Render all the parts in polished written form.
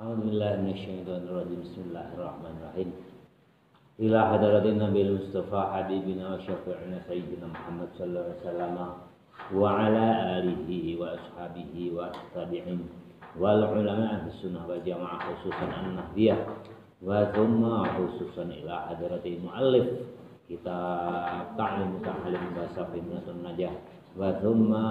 A'udzubillahi minasyaitonirrajim. Bismillahirrahmanirrahim. Ila hadratin Nabil Mustafa habibina wa syafi'ina sayyidina Muhammad sallallahu alaihi wasallam wa ala alihi wa ashabihi wa tabi'in wal ulama ahli sunnah wal jamaah khususan an-nahdiyah wa thumma khususan ila hadratil muallif kitab ta'lim ta'lim bahasa Finnatun Najah wa thumma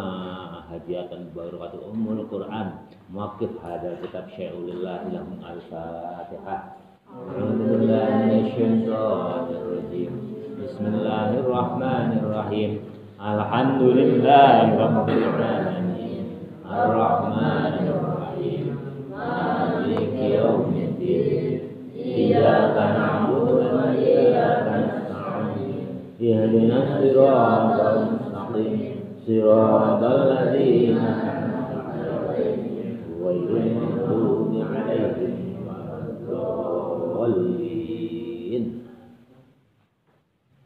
hadiatan barakatul ummul Quran muwaqif hadal kitab syai'ulillah lahum al-fatihah. A'udzubillahi minasyaitonirrajim. Bismillahirrahmanirrahim. Alhamdulillahi rabbil alamin. Arrahmanir rahim. Maliki yaumiddin. Iyyaka na'budu wa iyyaka nasta'in. Ihdinas siratal mustaqim. Siratal ladzina an'amta 'alaihim ghairil maghdubi 'alaihim waladdallin.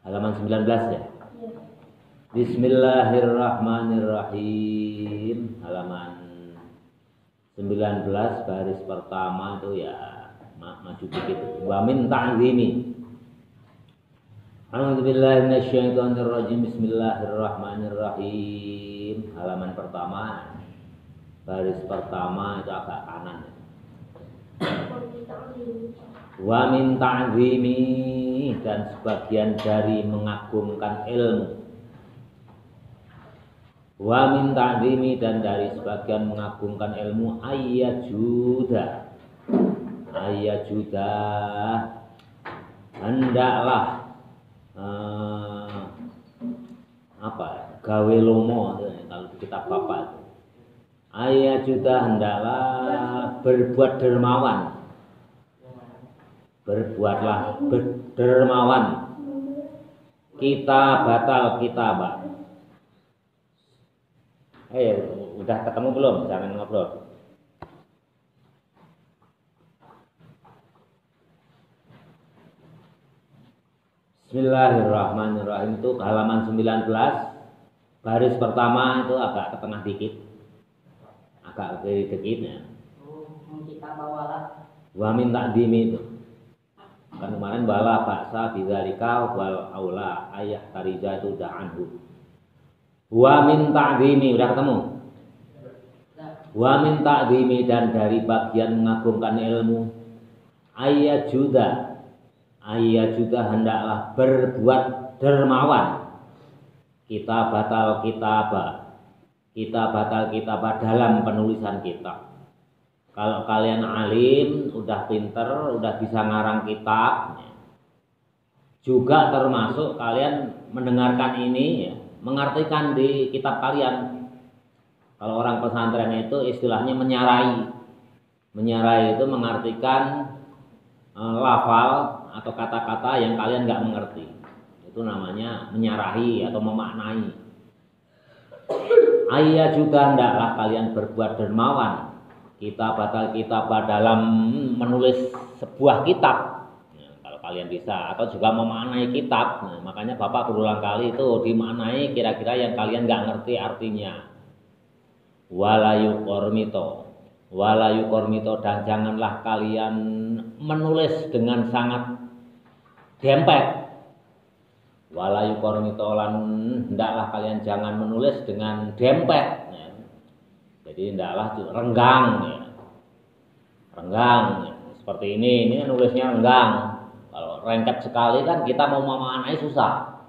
Halaman 19 ya. Bismillahirrahmanirrahim. Halaman 19 baris pertama itu ya maju dikit. Wa min ta'zimi. A'udzubillahi minasyaitonirrajim. Bismillahirrahmanirrahim. Halaman pertama baris pertama itu agak kanan. Wa min ta'zimi, dan sebagian dari mengagungkan ilmu. Wa min ta'zimi, dan dari sebagian mengagungkan ilmu ayyajuda hendaklah gawe lomo kalau di kitab bapak. Ayyajuda hendaklah berbuat dermawan. Berbuatlah dermawan. Kita batal kitabah. Udah ketemu belum? Jangan ngobrol. Bismillahirrahmanirrahim. Itu halaman 19 baris pertama itu agak ke tengah dikit. Agak ke dikit ya. Kita bawalah. Wa min ta'dimi itu. Kan kemarin bala baksa bidzalika wal aula ayah tarija itu udah anhu. Wa min ta'zimi, udah ketemu? Wa min ta'zimi, dan dari bagian mengagungkan ilmu ayyajuda hendaklah berbuat dermawan. Kita batal kitabah dalam penulisan kitab. Kalau kalian alim, udah pinter, udah bisa ngarang kitab, juga termasuk kalian mendengarkan ini ya, mengartikan di kitab kalian. Kalau orang pesantren itu istilahnya menyarai. Menyarai itu mengartikan lafal atau kata-kata yang kalian nggak mengerti. Itu namanya menyarahi atau memaknai. Ayya juga hendaklah kalian berbuat dermawan. Kita batal kitabah dalam menulis sebuah kitab. Nah, kalau kalian bisa, atau juga memaknai kitab. Nah, makanya Bapak berulang kali itu dimaknai kira-kira yang kalian nggak ngerti artinya. Walayu kormito, dan janganlah kalian menulis dengan sangat dempet. Walayu kormito, hendaklah kalian jangan menulis dengan dempet. Jadi hendaklah renggang ya. Renggang ya. Seperti ini nulisnya renggang. Kalau rengket sekali kan kita mau memaknai susah.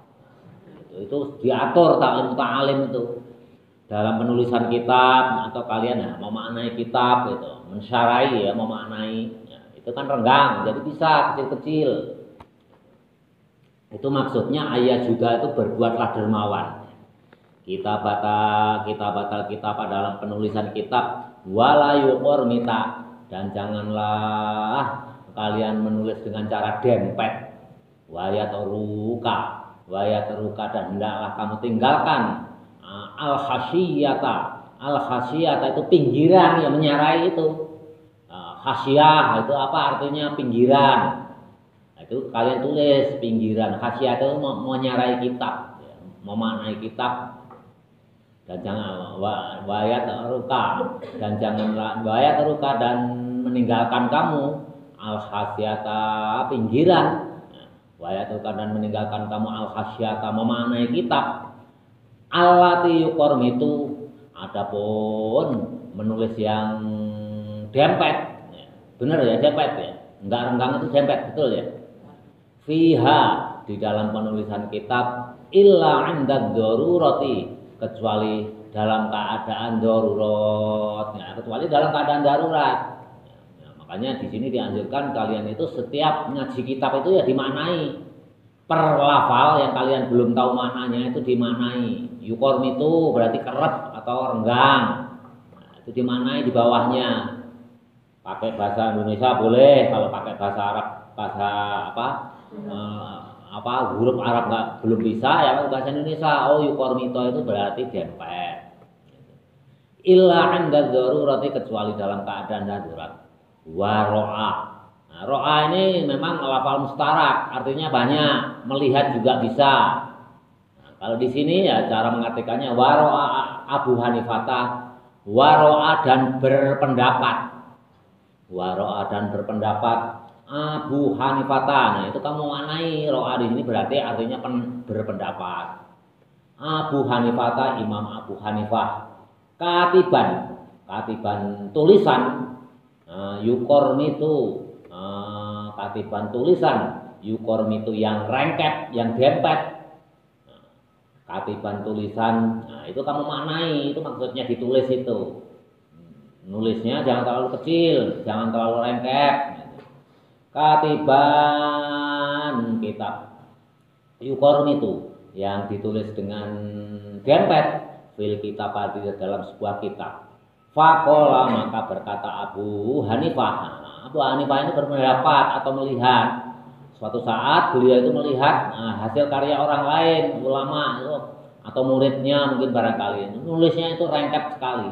Itu diatur ta'lim itu. Dalam penulisan kitab atau kalian ya memaknai kitab gitu, mensyarai ya, memaknai ya, itu kan renggang, jadi bisa kecil-kecil. Itu maksudnya ayat juga itu berbuatlah dermawan. Kita batal kitab dalam penulisan kitab. Walayu kormita, dan janganlah kalian menulis dengan cara dempet. Wayatruka, dan hendaklah kamu tinggalkan al-khasyiyata itu pinggiran yang menyarai itu. Khasyiyah itu apa artinya? Pinggiran. Nah, itu kalian tulis pinggiran. Khasyiyah itu menyarai kitab, memaknai kitab. Dan jangan wayat ruka, dan janganlah wayat ruka, dan meninggalkan kamu al khasyata pinggiran, wa yatruka dan meninggalkan kamu al khasyata memaknai kitab, allati yuqarmitu adapun menulis yang dempet, bener ya dempet ya, enggak renggang itu dempet betul ya. Fiha di dalam penulisan kitab illa 'inda darurati kecuali dalam keadaan darurat, ya, kecuali dalam keadaan darurat. Ya, makanya di sini dianjurkan kalian itu setiap ngaji kitab itu ya dimaknai per lafal yang kalian belum tahu maknanya itu dimaknai. Yukorm itu berarti kerep atau renggang, nah, itu dimaknai di bawahnya. Pakai bahasa Indonesia boleh, kalau pakai bahasa Arab bahasa huruf Arab belum bisa ya bahasa Indonesia. Oh yukormito itu berarti dempet. Illa 'inda darurati kecuali dalam keadaan darurat. Wa ro'a. Nah, ro'a ini memang lafal mustarak, artinya banyak, melihat juga bisa. Nah, kalau di sini ya cara mengartikannya wa ro'a Abu Hanifah, wa ro'a dan berpendapat. Wa ro'a dan berpendapat Abu Hanifah. Nah, itu kamu maknai ro'a di sini berarti artinya berpendapat. Abu Hanifah, Imam Abu Hanifah. Katiban tulisan, yukormitu, katiban tulisan, yukormitu yang rengket, yang dempet. Katiban tulisan, nah itu kamu maknai, itu maksudnya ditulis itu. Nulisnya jangan terlalu kecil, jangan terlalu rengket. Katiban kitab, yukormitu yang ditulis dengan dempet. Fil kitab di dalam sebuah kitab. Faqala maka berkata Abu Hanifah. Abu Hanifah ini berpendapat atau melihat. Suatu saat beliau itu melihat hasil karya orang lain, ulama itu, atau muridnya mungkin barangkali. Nulisnya itu rengket sekali.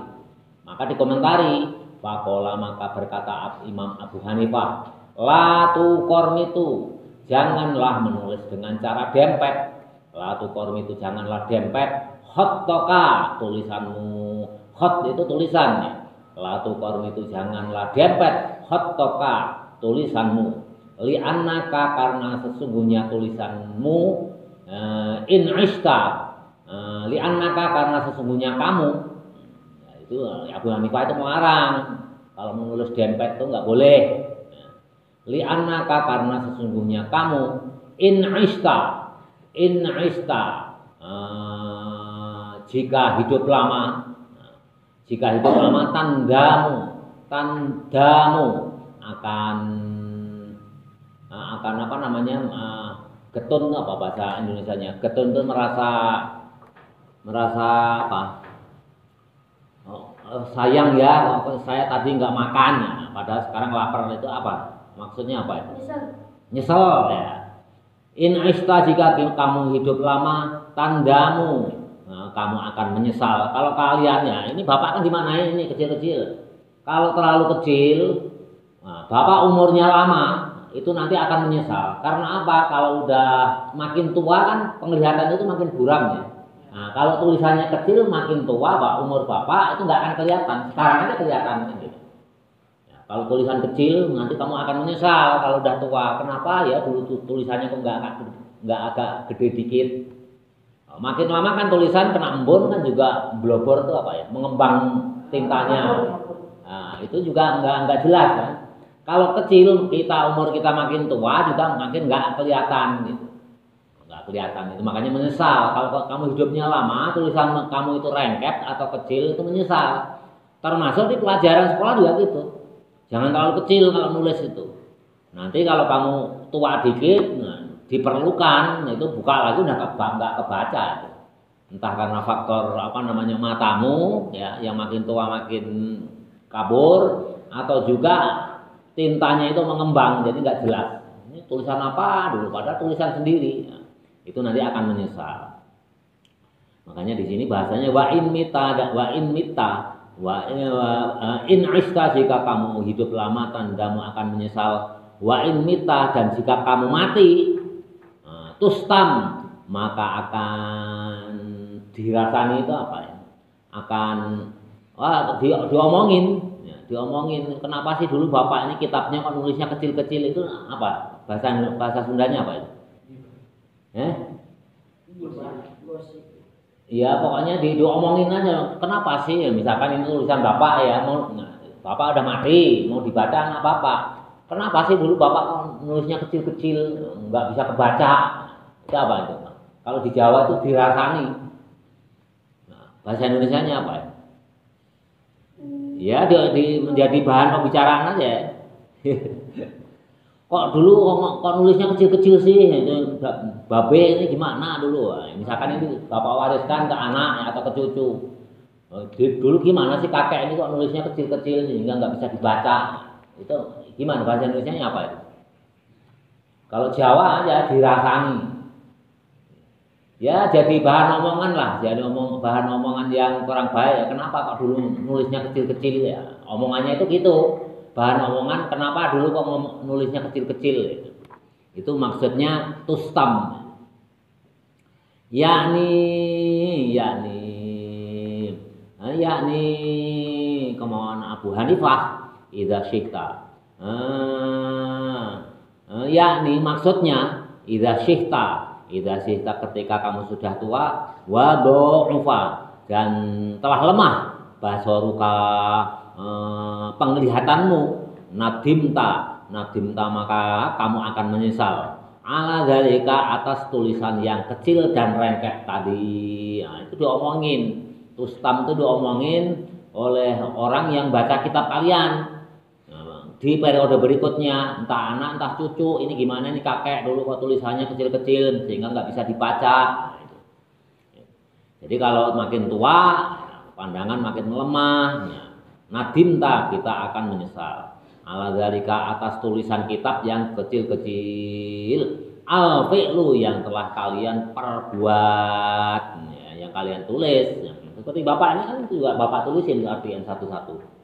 Maka dikomentari. Faqala maka berkata Imam Abu Hanifah. La tuqormitu, janganlah menulis dengan cara dempet. La tuqormitu, janganlah dempet. Khotoka tulisanmu, khot itu tulisannya. Latu korm itu janganlah dempet. Khotoka tulisanmu. Li'annaka karena sesungguhnya tulisanmu. In ishta li'annaka karena sesungguhnya kamu. Ya, itu Abu Hanifah itu melarang kalau menulis dempet itu nggak boleh. Li'annaka karena sesungguhnya kamu. In ishta jika hidup lama, tandamu akan apa namanya, getun apa bahasa Indonesianya, getun itu merasa apa, sayang ya, saya tadi nggak makan, padahal sekarang lapar, itu apa maksudnya, apa itu? Nyesel ya. In ishta jika kamu hidup lama, tandamu, kamu akan menyesal. Kalau kalian ya, ini bapak kan dimanain ini kecil-kecil. Kalau terlalu kecil, bapak umurnya lama, itu nanti akan menyesal. Karena apa? Kalau udah makin tua kan penglihatan itu makin buram ya. Nah, kalau tulisannya kecil makin tua, umur bapak itu nggak akan kelihatan. Sekarang aja kelihatan gitu. Ya, kalau tulisan kecil nanti kamu akan menyesal kalau udah tua. Kenapa ya dulu tulisannya kok nggak agak gede dikit. Makin lama kan tulisan kena embun kan juga blobor tuh apa ya, mengembang tintanya. Nah, itu juga nggak jelas kan. Kalau kecil umur kita makin tua juga makin nggak kelihatan gitu, nggak kelihatan itu, makanya menyesal. Kalau kamu hidupnya lama, tulisan kamu itu rengket atau kecil itu menyesal. Termasuk di pelajaran sekolah juga gitu. Jangan terlalu kecil kalau nulis itu. Nanti kalau kamu tua dikit, diperlukan itu buka lagi udah nggak kebaca. Entah karena faktor apa namanya matamu ya, yang makin tua makin kabur, atau juga tintanya itu mengembang jadi nggak jelas. Ini tulisan apa dulu, padahal tulisan sendiri. Nah, itu nanti akan menyesal. Makanya di sini bahasanya wa in ishta jika kamu hidup lama tandamu akan menyesal. Wa in mita dan jika kamu mati, tustam maka akan dirasani itu apa ya? Akan diomongin, ya, diomongin, kenapa sih dulu bapak ini kitabnya kok nulisnya kecil-kecil, itu apa? Bahasa Sundanya apa itu? Iya, pokoknya diomongin aja. Kenapa sih? Ya, misalkan ini tulisan bapak ya, bapak udah mati, mau dibaca nggak apa-apa. Kenapa sih dulu bapak kok nulisnya kecil-kecil, nggak bisa kebaca? Itu apa itu? Kalau di Jawa itu dirasani. Nah, bahasa Indonesianya apa ya? Ya, menjadi bahan pembicaraan aja. Kok dulu kok nulisnya kecil-kecil sih? Babe ini gimana dulu? Misalkan ini bapak wariskan ke anak atau ke cucu. Dulu gimana sih kakek ini kok nulisnya kecil-kecil sehingga nggak bisa dibaca? Itu gimana bahasa Indonesianya apa itu? Kalau Jawa aja dirasani. Ya jadi bahan omongan lah, jadi bahan omongan yang kurang baik. Kenapa kok dulu nulisnya kecil-kecil ya? Omongannya itu gitu, bahan omongan. Kenapa dulu kok nulisnya kecil-kecil? Itu maksudnya tustam. yakni kemauan Abu Hanifah idza syi'ta. Yakni maksudnya idza syi'ta ketika kamu sudah tua, wa du'ufa dan telah lemah basaruka penglihatanmu, nadimta maka kamu akan menyesal ala zalika atas tulisan yang kecil dan rengkek tadi. Nah, itu diomongin, tustam itu diomongin oleh orang yang baca kitab kalian. Di periode berikutnya, entah anak, entah cucu, ini gimana nih kakek dulu kok tulisannya kecil-kecil sehingga nggak bisa dibaca. Jadi kalau makin tua, pandangan makin melemah, nadimta kita akan menyesal. Ala zalika atas tulisan kitab yang kecil-kecil, al fi'lu yang telah kalian perbuat, yang kalian tulis. Seperti bapak ini kan juga bapak tulisin artian satu-satu.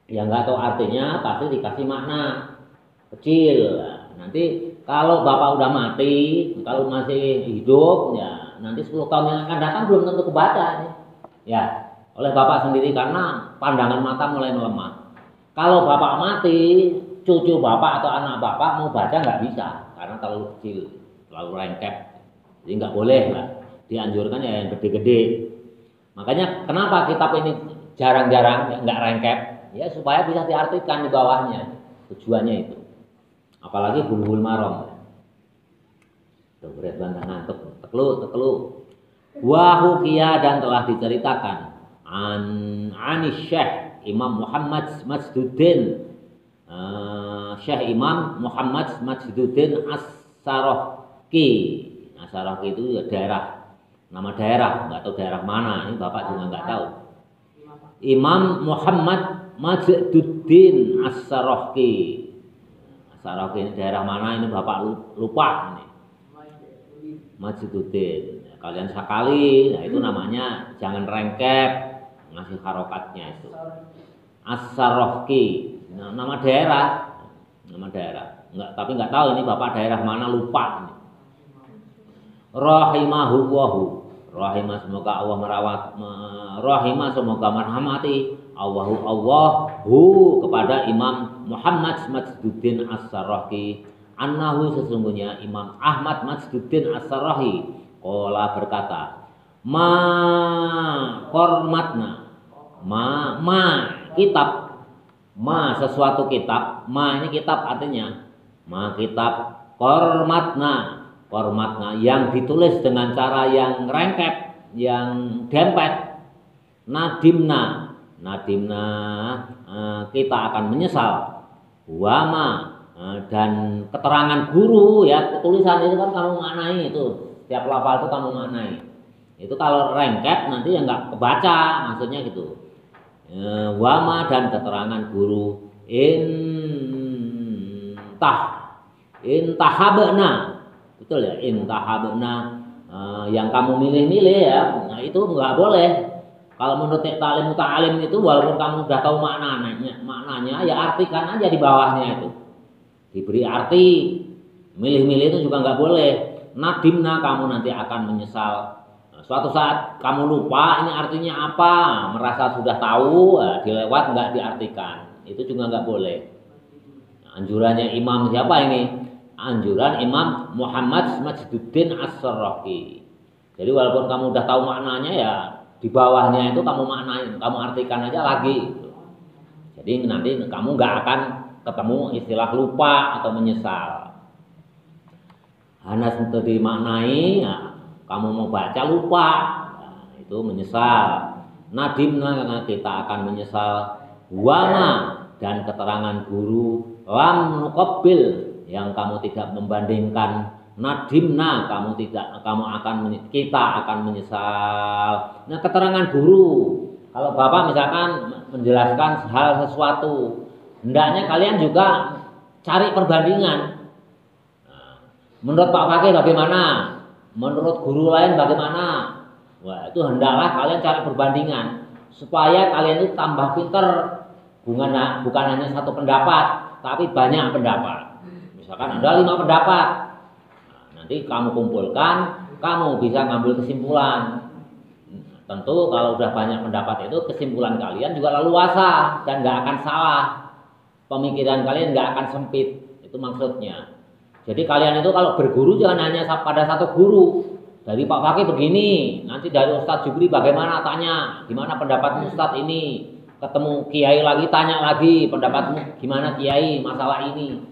Yang nggak tahu artinya pasti dikasih makna kecil. Nanti kalau bapak udah mati, kalau masih hidup, ya nanti 10 tahun yang akan datang belum tentu kebaca ya oleh bapak sendiri karena pandangan mata mulai melemah. Kalau bapak mati, cucu bapak atau anak bapak mau baca nggak bisa karena terlalu kecil, terlalu rengkep. Jadi nggak boleh lah, dianjurkan ya yang gede-gede. Makanya kenapa kitab ini jarang-jarang nggak rengkep? Ya supaya bisa diartikan di bawahnya, tujuannya itu. Apalagi Bulughul Maram. Tuh berat banget ngantuk, teklu. Wahukia dan telah diceritakan anis Syekh Imam Muhammad Majduddin, Syekh Imam Muhammad Majduddin As-Sarahki. As-Sarahki itu daerah, nama daerah, nggak tahu daerah mana. Ini bapak juga nggak tahu. Imam Muhammad Majduddin As-Sarahki. As-Sarahki ini daerah mana ini bapak lupa ini. Majduddin. Kalian sekali, nah itu namanya jangan rengkep ngasih harokatnya itu. As-Sarahki. Nah, nama daerah. Enggak, tapi nggak tahu ini bapak daerah mana lupa ini. Rahimahullahu. Rahimah semoga Allah merawat. Rahimah semoga merahmati. Allahu kepada Imam Muhammad Majduddin As-Sarahki annahu sesungguhnya Imam Ahmad Majduddin As-Sarahki qala berkata ma kormatna ma kitab ma sesuatu kitab ma ini kitab artinya ma kitab kormatna yang ditulis dengan cara yang rengkep yang dempet nadimna kita akan menyesal wama dan keterangan guru ya tulisan itu kan kamu maknai itu setiap lafal itu kamu maknai itu kalau rengket nanti ya nggak kebaca maksudnya gitu wama dan keterangan guru intahabna betul ya intahabna yang kamu milih-milih ya nah itu nggak boleh. Kalau menurut ta'lim muta'alim itu walaupun kamu sudah tahu maknanya ya artikan aja di bawahnya itu. Diberi arti. Milih-milih itu juga nggak boleh. Nadimna kamu nanti akan menyesal. suatu saat kamu lupa ini artinya apa, merasa sudah tahu, dilewat nggak diartikan, itu juga nggak boleh. Anjurannya imam siapa ini? Anjuran Imam Muhammad Majduddin As-Sarraqi. Jadi walaupun kamu udah tahu maknanya ya di bawahnya itu kamu maknain, kamu artikan aja lagi. Jadi nanti kamu nggak akan ketemu istilah lupa atau menyesal. Hanya untuk dimaknai, ya, kamu mau baca lupa, nah, itu menyesal. Nadimna karena kita akan menyesal. Wama dan keterangan guru lam nuqabbil yang kamu tidak membandingkan. Nadimna kita akan menyesal. Nah, keterangan guru, kalau bapak misalkan menjelaskan hal sesuatu, hendaknya kalian juga cari perbandingan. Nah, menurut Pak Fakih bagaimana? Menurut guru lain bagaimana? Wah, itu hendaklah kalian cari perbandingan supaya kalian itu tambah pinter, bukan hanya satu pendapat, tapi banyak pendapat. Misalkan ada 5 pendapat, nah, nanti kamu kumpulkan, kamu bisa ngambil kesimpulan. Tentu kalau udah banyak pendapat itu kesimpulan kalian juga leluasa dan nggak akan salah. Pemikiran kalian nggak akan sempit, itu maksudnya. Jadi kalian itu kalau berguru jangan hanya pada satu guru. Dari Pak Fakih begini, nanti dari Ustadz Jubri bagaimana, tanya gimana pendapatmu Ustadz ini. Ketemu Kiai lagi, tanya lagi pendapatmu gimana Kiai masalah ini.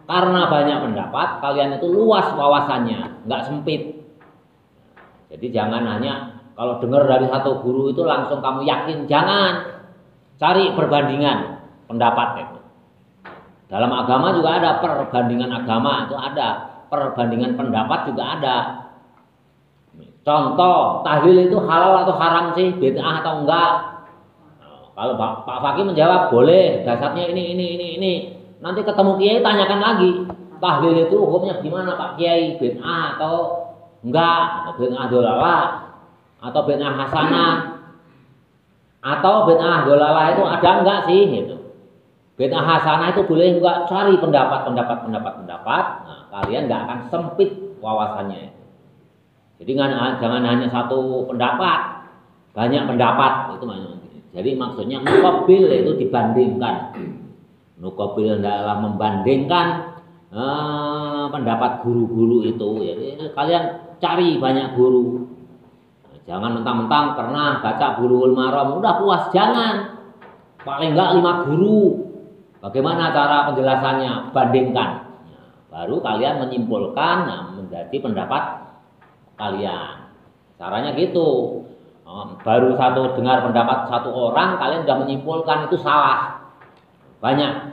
Karena banyak pendapat, kalian itu luas wawasannya, nggak sempit. Jadi jangan hanya kalau dengar dari satu guru itu langsung kamu yakin, jangan. Cari perbandingan pendapat itu. Dalam agama juga ada perbandingan agama, itu ada. Perbandingan pendapat juga ada. Contoh, tahlil itu halal atau haram sih, bid'ah atau enggak? Kalau Pak Fakih menjawab boleh, dasarnya ini. Nanti ketemu Kiai tanyakan lagi, tahlil itu hukumnya gimana Pak Kiai, bid'ah atau enggak, atau bid'ah dolalah, atau bid'ah hasanah, atau bid'ah dolalah itu ada enggak sih gitu. Bid'ah hasanah itu boleh enggak, cari pendapat. Nah, kalian enggak akan sempit wawasannya. Jadi jangan hanya satu pendapat, banyak pendapat itu maksudnya. Jadi maksudnya muqabil itu dibandingkan. Nukobil adalah membandingkan pendapat guru-guru itu. Jadi kalian cari banyak guru. Jangan mentang-mentang pernah baca Bulughul Maram udah puas, jangan. Paling enggak 5 guru. Bagaimana cara penjelasannya? Bandingkan. Nah, baru kalian menyimpulkan, menjadi pendapat kalian. Caranya gitu. Baru dengar pendapat satu orang, kalian sudah menyimpulkan itu salah. Banyak.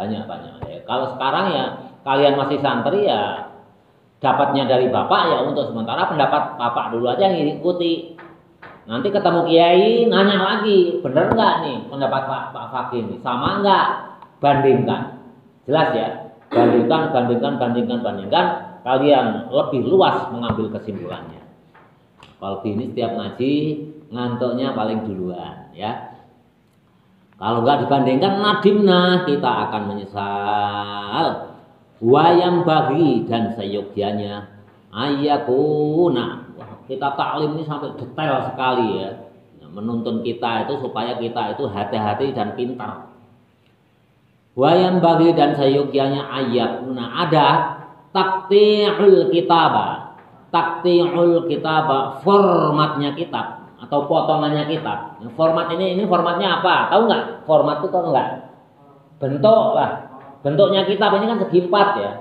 Ya, kalau sekarang ya kalian masih santri ya dapatnya dari bapak ya untuk sementara pendapat bapak dulu aja yang diikuti. Nanti ketemu kiai nanya lagi, bener nggak nih pendapat Pak Fakih ini, sama nggak? Bandingkan, jelas ya. Bandingkan. Kalian lebih luas mengambil kesimpulannya. Kalau gini setiap ngaji ngantuknya paling duluan ya. Kalau nggak dibandingkan nadimna, kita akan menyesal. Wayam bagi dan seyogyanya ayakuna. Kita taklim ini sampai detail sekali ya. Menuntun kita itu supaya kita itu hati-hati dan pintar. Wayam bagi dan seyogyanya ayakuna ada takti'ul kitabah. Takti'ul kitabah, formatnya kitab atau potongannya kitab. Format ini formatnya apa? Tahu nggak? Format itu tahu nggak? Bentuk lah. Bentuknya kitab ini kan segi 4 ya.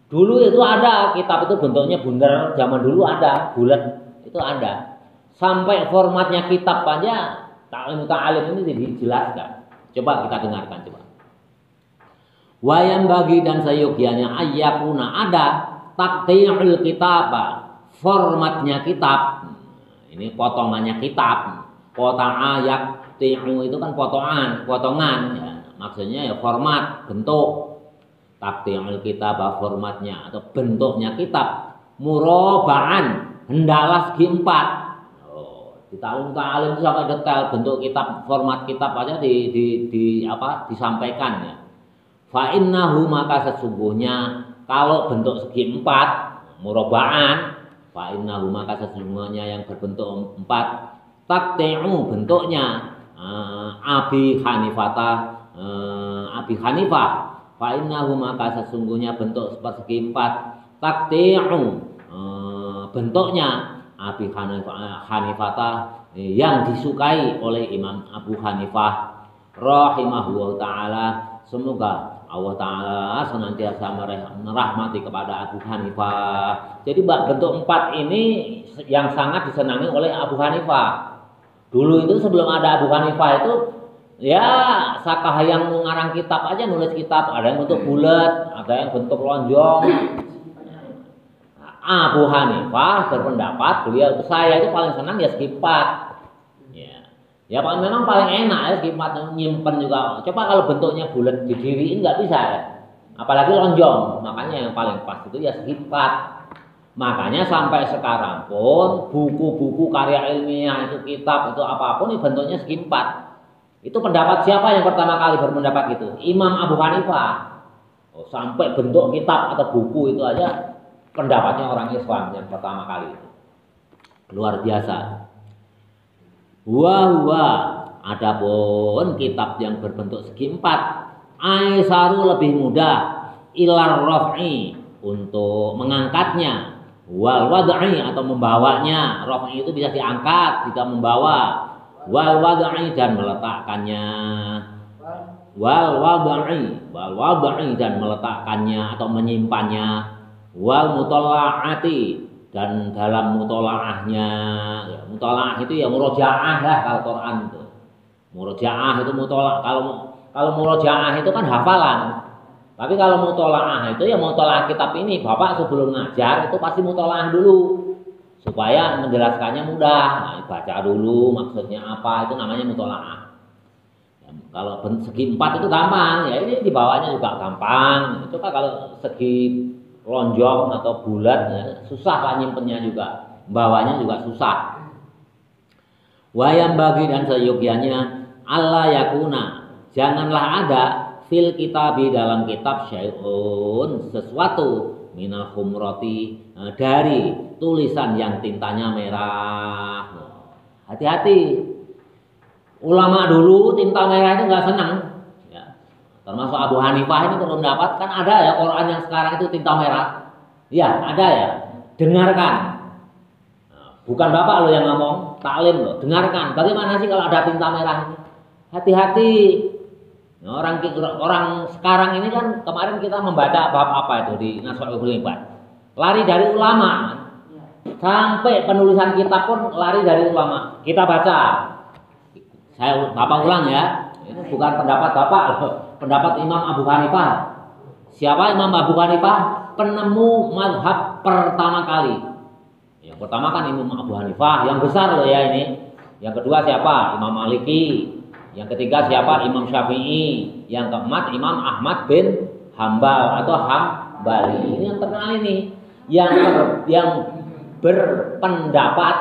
Dulu itu ada kitab itu bentuknya bundar, zaman dulu ada bulat, itu ada. Sampai formatnya kitab aja taklim ta'alim ini dijelaskan. Coba kita dengarkan coba. Wayam bagi dan sayogyanya ayyakuna ada takti'ul kitabah, formatnya kitab. Ini potongannya kitab. Potongan ayak ti'u itu kan potongan ya. Maksudnya ya format, bentuk. Takti'ul kitabah formatnya atau bentuknya kitab. Muraba'an, hendaklah segi 4. Di ta'alim itu sampai detail bentuk kitab, format kitab aja disampaikan ya. Fa innahu maka sesungguhnya kalau bentuk segi 4 muraba'an Fa innahu maka sesungguhnya yang berbentuk 4 taqti'u bentuknya Abi Hanifah fa innahu maka sesungguhnya bentuk sepersegi 4 taqti'u bentuknya Abi Hanifah yang disukai oleh Imam Abu Hanifah rahimahullah taala. Semoga Allah taala senantiasa merahmati kepada Abu Hanifah. Jadi bentuk 4 ini yang sangat disenangi oleh Abu Hanifah. Dulu itu sebelum ada Abu Hanifah itu ya sakah yang ngarang kitab aja nulis kitab, ada yang bentuk bulat, ada yang bentuk lonjong. Abu Hanifah berpendapat beliau saya itu paling senang ya segi 4. Ya memang paling enak ya segi 4 nyimpen juga. Coba kalau bentuknya bulat didiriin nggak bisa ya. Apalagi lonjong. Makanya yang paling pas itu ya segi 4. Makanya sampai sekarang pun buku-buku karya ilmiah itu kitab itu apapun itu bentuknya segi 4. Itu pendapat siapa yang pertama kali berpendapat itu? Imam Abu Hanifah. Sampai bentuk kitab atau buku itu aja pendapatnya orang Islam yang pertama kali itu. Luar biasa. Huwa adapun kitab yang berbentuk segi 4 aisaru lebih mudah ilar raf'i untuk mengangkatnya wal wad'i atau membawanya. Raf'i itu bisa diangkat jika membawa, wal wad'i dan meletakkannya, wal wad'i dan meletakkannya atau menyimpannya, wal mutalla'ati dan dalam mutolaahnya. Mutolaah itu ya murojaah lah kalau Quran itu. Murojaah itu mutolaah. Kalau murojaah itu kan hafalan. Tapi kalau mutolaah itu ya mutolaah kitab ini. Bapak sebelum ngajar itu pasti mutolaah dulu supaya menjelaskannya mudah. Nah, baca dulu maksudnya apa, itu namanya mutolaah. Ya, kalau segi 4 itu gampang, ya ini dibawanya juga gampang. Coba kalau segi lonjong atau bulat ya, susah lah nyimpennya juga, bawanya juga susah. Wayam bagi dan seyogyanya Allah yakuna, janganlah ada fil kitabi dalam kitab syai'un sesuatu minal humrati dari tulisan yang tintanya merah. Hati-hati, ulama dulu tinta merah itu nggak senang. Termasuk Abu Hanifah ini belum dapat, kan ada ya Quran yang sekarang itu tinta merah. Ya ada ya. Dengarkan. Bukan bapak lo yang ngomong, taklim lo. Dengarkan. Bagaimana sih kalau ada tinta merah ini? Hati-hati. Orang sekarang ini kan kemarin kita membaca bab apa itu di Nashul Ibad. Lari dari ulama. Sampai penulisan kitab pun lari dari ulama. Kita baca. Bapak ulang ya. Ini bukan pendapat bapak loh. Pendapat Imam Abu Hanifah. Siapa Imam Abu Hanifah? Penemu mazhab pertama kali. Yang pertama kan Imam Abu Hanifah, yang besar loh ya ini. Yang kedua siapa? Imam Maliki. Yang ketiga siapa? Imam Syafi'i. Yang keempat Imam Ahmad bin Hambal atau Hambali. Ini yang terkenal ini. Yang berpendapat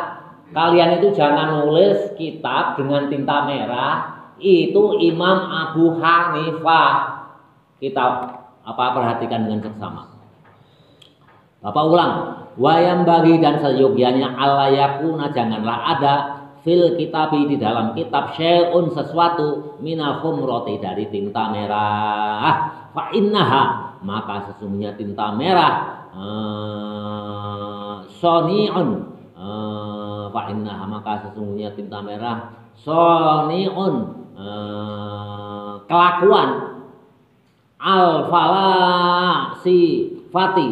kalian itu jangan nulis kitab dengan tinta merah. Itu Imam Abu Hanifah. Kita perhatikan dengan seksama. Bapak ulang. Wayam bagi dan seyogyanya Allah yakuna, janganlah ada fil kitabi di dalam kitab syai'un sesuatu minal khumrati dari tinta merah. Fa innaha maka sesungguhnya tinta merah soni'un. Fa innaha maka sesungguhnya tinta merah soni'un, kelakuan al-falasifati,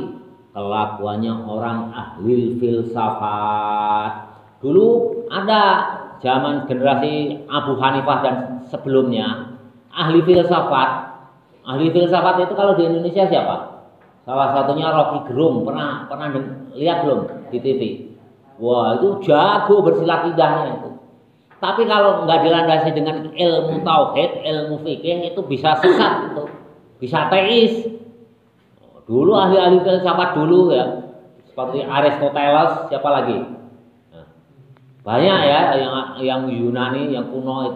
kelakuannya orang ahli filsafat. Dulu ada zaman generasi Abu Hanifah dan sebelumnya ahli filsafat. Ahli filsafat itu kalau di Indonesia siapa? Salah satunya Rocky Gerung. Pernah lihat belum di TV? Wah, itu jago bersilat lidahnya itu. Tapi kalau nggak dilandasi dengan ilmu tauhid, ilmu fikih, itu bisa sesat itu, bisa teis. Dulu ahli-ahli filsafat dulu ya, seperti Aristoteles, siapa lagi? Nah, banyak ya yang Yunani, yang kuno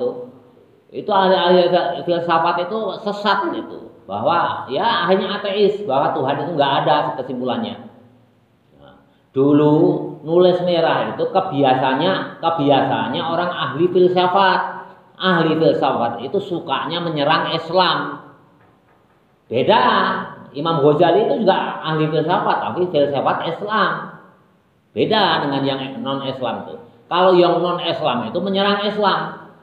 itu ahli-ahli filsafat itu sesat itu, bahwa ya hanya ateis, bahwa Tuhan itu nggak ada kesimpulannya. Nah, Dulu nulis merah itu kebiasaannya orang ahli filsafat. Ahli filsafat itu sukanya menyerang Islam. Beda, Imam Ghazali itu juga ahli filsafat, tapi filsafat Islam. Beda dengan yang non-Islam itu. Kalau yang non-Islam itu menyerang Islam.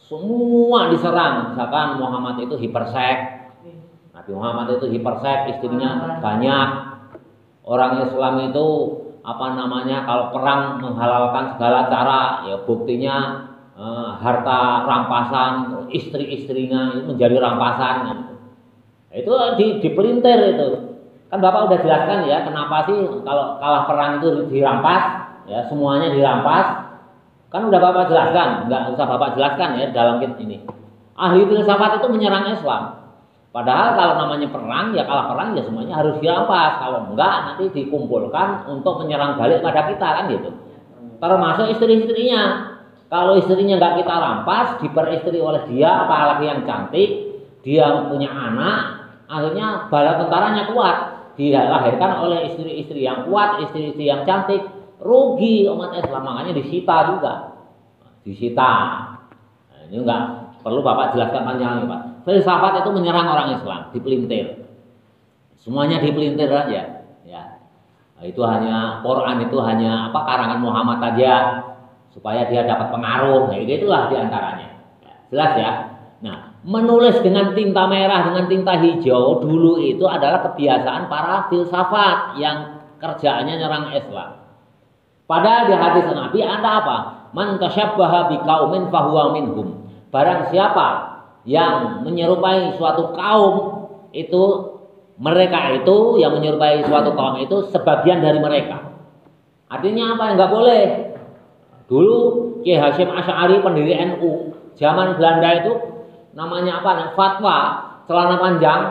Semua diserang. Misalkan Muhammad itu hiperseks. Nabi Muhammad itu hiperseks, istrinya banyak. Orang Islam itu kalau perang menghalalkan segala cara, ya buktinya harta rampasan, istri-istrinya itu menjadi rampasan. Itu dipelintir itu. Kan Bapak udah jelaskan ya kenapa sih kalau kalah perang itu dirampas, ya semuanya dirampas. Kan udah Bapak jelaskan, nggak usah Bapak jelaskan ya dalam ini. Ahli filsafat itu menyerang Islam. Padahal kalau namanya perang, ya kalah perang ya semuanya harus dirampas. Kalau enggak nanti dikumpulkan untuk menyerang balik pada kita kan gitu. Termasuk istri-istrinya. Kalau istrinya enggak kita rampas, diperistri oleh dia, apalagi yang cantik, dia punya anak, akhirnya bala tentaranya kuat. Dilahirkan oleh istri-istri yang kuat, istri-istri yang cantik, rugi umat Islam, makanya disita juga. Disita. Nah, ini enggak perlu Bapak jelaskan panjang Pak. Filsafat itu menyerang orang Islam, dipelintir. Semuanya dipelintir aja, ya. Nah, itu hanya Quran itu hanya karangan Muhammad aja supaya dia dapat pengaruh. Nah, itulah diantaranya. Ya, jelas ya. Nah, menulis dengan tinta merah dengan tinta hijau dulu itu adalah kebiasaan para filsafat yang kerjaannya nyerang Islam. Padahal di hadis Nabi ada apa? Man tasyabbaha biqaumin fahuwa minhum. Barang siapa yang menyerupai suatu kaum itu, mereka itu yang menyerupai suatu kaum itu sebagian dari mereka. Artinya apa? Enggak boleh. Dulu Kiai Hasyim Asy'ari pendiri NU zaman Belanda itu namanya apa? Fatwa celana panjang,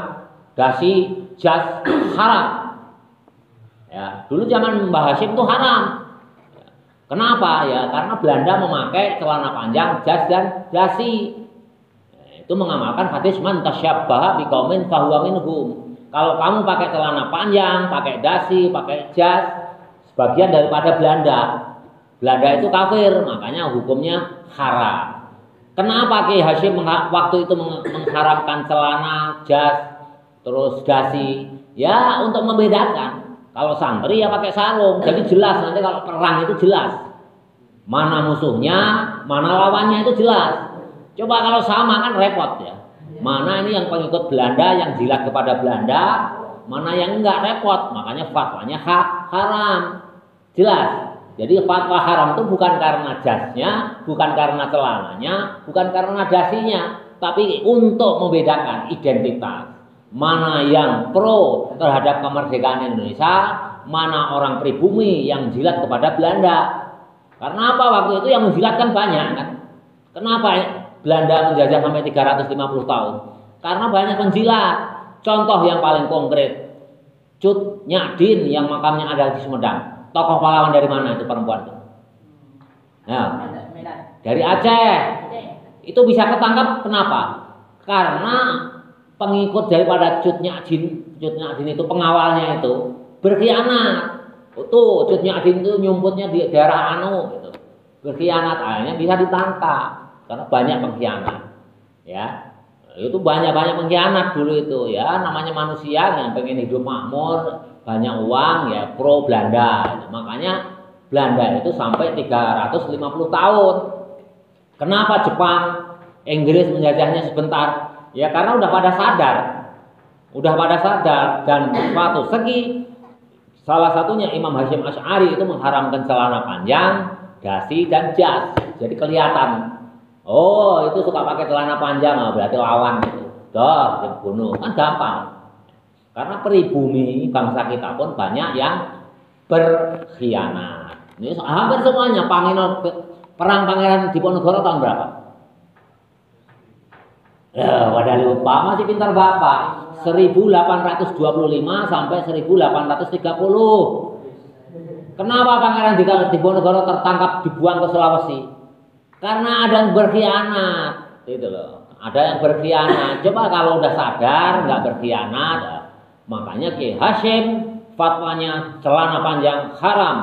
dasi, jas haram. Ya, dulu zaman Mbah Hasyim itu haram. Kenapa? Ya karena Belanda memakai celana panjang, jas dan dasi. Itu mengamalkan hadis man tasyabbaha biqaumin fahuwa minhum. Kalau kamu pakai celana panjang, pakai dasi, pakai jas, sebagian daripada Belanda. Belanda itu kafir, makanya hukumnya haram. Kenapa Kiai Hasyim waktu itu mengharamkan celana, jas, terus dasi? Ya untuk membedakan. Kalau santri ya pakai sarung, jadi jelas nanti kalau perang itu jelas. Mana musuhnya, mana lawannya itu jelas. Coba kalau sama kan repot ya. Mana ini yang pengikut Belanda yang jilat kepada Belanda, mana yang enggak, repot. Makanya fatwanya haram. Jelas. Jadi fatwa haram itu bukan karena jasnya, bukan karena celananya, bukan karena dasinya, tapi untuk membedakan identitas. Mana yang pro terhadap kemerdekaan Indonesia, mana orang pribumi yang jilat kepada Belanda. Karena apa? Waktu itu yang menjilat kan banyak kan. Kenapa Belanda menjajah sampai 350 tahun? Karena banyak penjilat. Contoh yang paling konkret, Cut Nyadin yang makamnya ada di Sumedang. Tokoh pahlawan dari mana itu perempuan itu? Ya, dari Aceh. Itu bisa ketangkap kenapa? Karena pengikut daripada Cut Nyadin itu pengawalnya itu berkhianat. Tuh Cut Nyadin itu nyumputnya di daerah gitu. Berkhianat, akhirnya bisa ditangkap. Karena banyak pengkhianat, ya itu banyak pengkhianat dulu itu ya, namanya manusia yang pengen hidup makmur, banyak uang ya pro Belanda, makanya Belanda itu sampai 350 tahun. Kenapa Jepang, Inggris menjajahnya sebentar? Ya karena udah pada sadar dan suatu segi, salah satunya Imam Hasyim Asy'ari itu mengharamkan celana panjang, dasi dan jas, jadi kelihatan. Oh itu suka pakai celana panjang, berarti lawan gitu. Dibunuh kan gampang. Karena pribumi bangsa kita pun banyak yang berkhianat. Ini hampir semuanya. Perang Pangeran Diponegoro tahun berapa? Ya wadah lupa, masih pintar Bapak. 1825 sampai 1830. Kenapa Pangeran Diponegoro tertangkap dibuang ke Sulawesi? Karena ada yang berkhianat, gitu loh. Ada yang berkhianat. Coba kalau udah sadar nggak berkhianat, makanya Kiai Hasyim fatwanya celana panjang haram,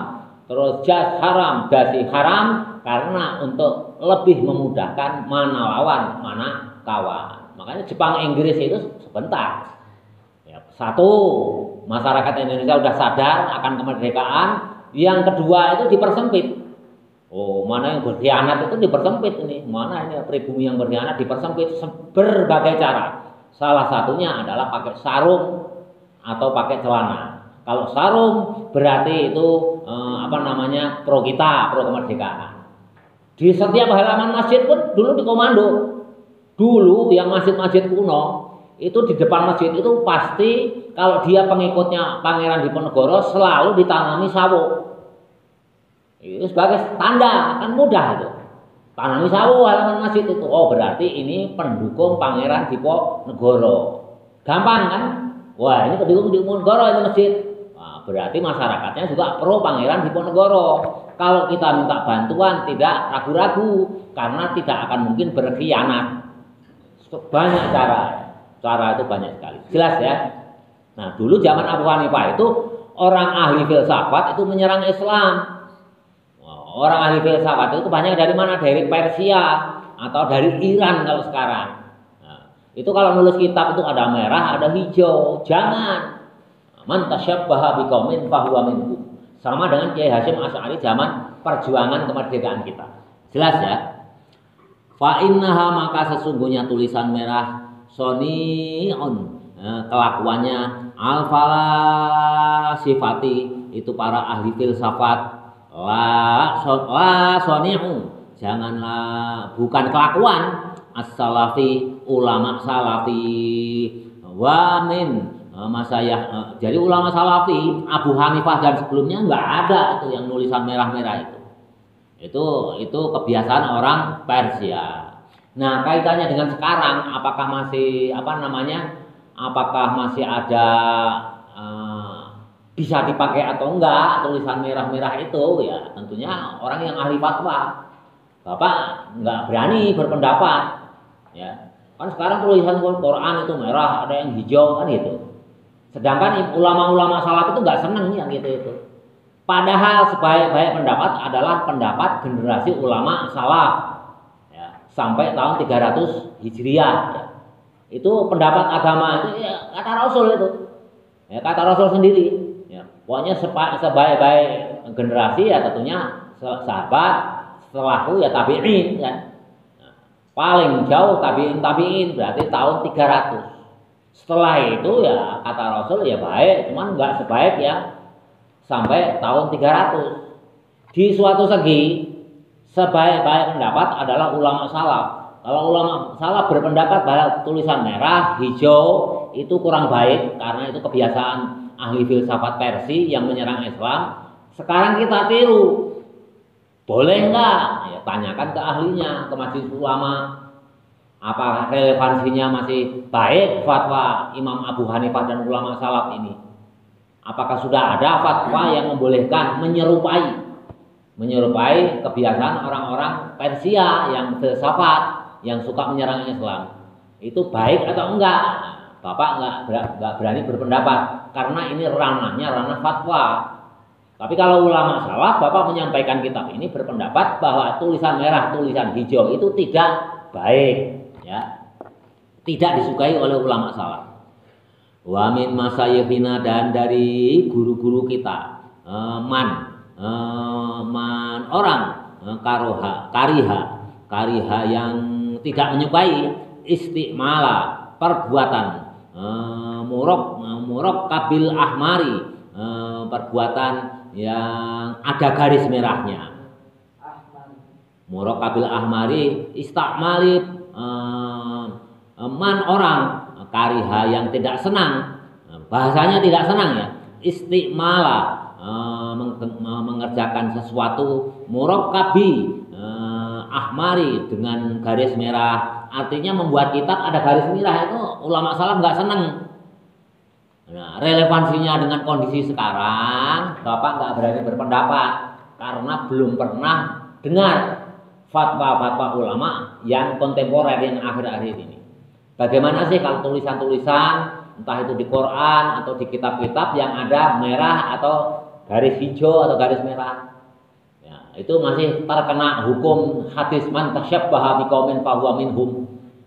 terus jas haram, dasi haram, karena untuk lebih memudahkan mana lawan, mana kawan. Makanya Jepang Inggris itu sebentar. Ya, satu, masyarakat Indonesia sudah sadar akan kemerdekaan. Yang kedua itu dipersempit. Oh, mana yang berkhianat itu dipersempit ini. Mana ini pribumi yang berkhianat dipersempit berbagai cara. Salah satunya adalah pakai sarung atau pakai celana. Kalau sarung berarti itu pro kita, pro kemerdekaan. Di setiap halaman masjid pun dulu dikomando. Dulu yang masjid-masjid kuno itu di depan masjid itu pasti kalau dia pengikutnya Pangeran Diponegoro selalu ditanami sawo. Itu sebagai tanda, kan mudah itu. Tanami sawo halaman masjid itu. Oh, berarti ini pendukung Pangeran Diponegoro. Gampang kan? Wah, ini pendukung Diponegoro ini masjid. Nah, berarti masyarakatnya juga pro Pangeran Diponegoro. Kalau kita minta bantuan tidak ragu-ragu karena tidak akan mungkin berkhianat. Banyak cara. Cara itu banyak sekali. Jelas ya? Nah, dulu zaman Abu Hanifah itu orang ahli filsafat itu menyerang Islam. Orang ahli filsafat itu banyak dari mana? Dari Persia atau dari Iran kalau sekarang. Nah, itu kalau nulis kitab itu ada merah, ada hijau. Jangan. Man tasyabbaha biqaumin fahuwa minhum. Sama dengan Kiai Hasyim Asy'ari zaman perjuangan kemerdekaan kita. Jelas ya? Fa innaha, maka sesungguhnya tulisan merah soni'un, kelakuannya al-fala sifati, itu para ahli filsafat. La soni'u, janganlah, bukan kelakuan as-salafi, ulama salafi. Wa min masayah, jadi ulama salafi Abu Hanifah dan sebelumnya enggak ada itu yang nulisan merah-merah itu. Itu kebiasaan orang Persia. Nah, kaitannya dengan sekarang, apakah masih apakah masih ada bisa dipakai atau enggak tulisan merah-merah itu? Ya tentunya orang yang ahli fatwa. Bapak enggak berani berpendapat, ya kan sekarang tulisan Quran itu merah, ada yang hijau kan gitu. Sedangkan ulama-ulama salaf itu enggak seneng yang gitu. Padahal sebaik-baik pendapat adalah pendapat generasi ulama salaf, ya, sampai tahun 300 Hijriah. Ya. Itu pendapat agama itu ya, kata Rasul itu, ya, kata Rasul sendiri. Ya, pokoknya sebaik-baik generasi ya tentunya sahabat, setelahku ya tabi'in ya. Nah, paling jauh tabi'in berarti tahun 300. Setelah itu ya kata Rasul ya baik, cuman enggak sebaik ya sampai tahun 300. Di suatu segi sebaik-baik pendapat adalah ulama salaf. Kalau ulama salaf berpendapat bahwa tulisan merah, hijau itu kurang baik karena itu kebiasaan ahli filsafat Persia yang menyerang Islam. Sekarang kita tiru. Boleh enggak? Ya, tanyakan ke ahlinya, ke majelis ulama. Apa relevansinya masih baik fatwa Imam Abu Hanifah dan ulama salaf ini? Apakah sudah ada fatwa yang membolehkan menyerupai kebiasaan orang-orang Persia yang filsafat, yang suka menyerang Islam? Itu baik atau enggak? Bapak enggak berani berpendapat karena ini ranah fatwa. Tapi kalau ulama salaf, Bapak menyampaikan kitab ini berpendapat bahwa tulisan merah, tulisan hijau itu tidak baik, ya. Tidak disukai oleh ulama salaf. Wa min masayikhina, dan dari guru-guru kita, man orang kariha yang tidak menyukai istimala perbuatan murok kabil ahmari, perbuatan yang ada garis merahnya. Murok kabil ahmari istakmali, man orang kariha yang tidak senang, bahasanya tidak senang ya, istimala, mengerjakan sesuatu murakkabi, ahmari, dengan garis merah, artinya membuat kitab ada garis merah, itu ulama salaf nggak senang. Nah, relevansinya dengan kondisi sekarang, Bapak nggak berani berpendapat karena belum pernah dengar fatwa-fatwa ulama yang kontemporer yang akhir-akhir ini. Bagaimana sih kalau tulisan-tulisan entah itu di Quran atau di kitab-kitab yang ada merah atau garis hijau atau garis merah. Ya, itu masih terkena hukum hadis man tasyabbaha biqaumin fahuwa minhum.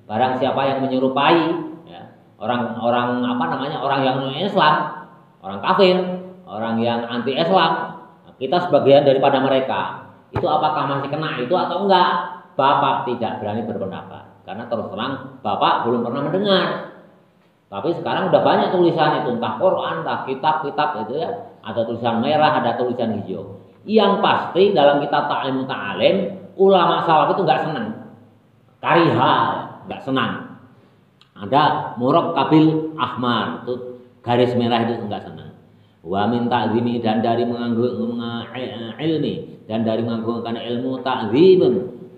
Barang siapa yang menyerupai ya, orang yang non Islam, orang kafir, orang yang anti Islam, kita sebagian daripada mereka. Itu apakah masih kena itu atau enggak? Bapak tidak berani berpendapat karena terus terang Bapak belum pernah mendengar. Tapi sekarang udah banyak tulisan itu, entah Quran, entah kitab-kitab itu ya, ada tulisan merah, ada tulisan hijau. Yang pasti dalam kitab Ta'lim Ta'alim, ulama salaf itu enggak senang. Kariha, enggak senang. Ada murok kabil ahmar, itu garis merah itu enggak senang. Wa min ta'zimi, dan dari ilmi, dan dari mengagungkan ilmu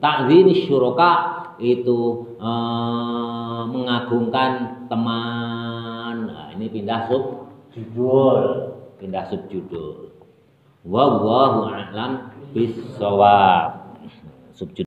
ta'zimi syuraka itu mengagungkan teman. Nah, ini pindah subjudul. Wallahu a'lam bissawab.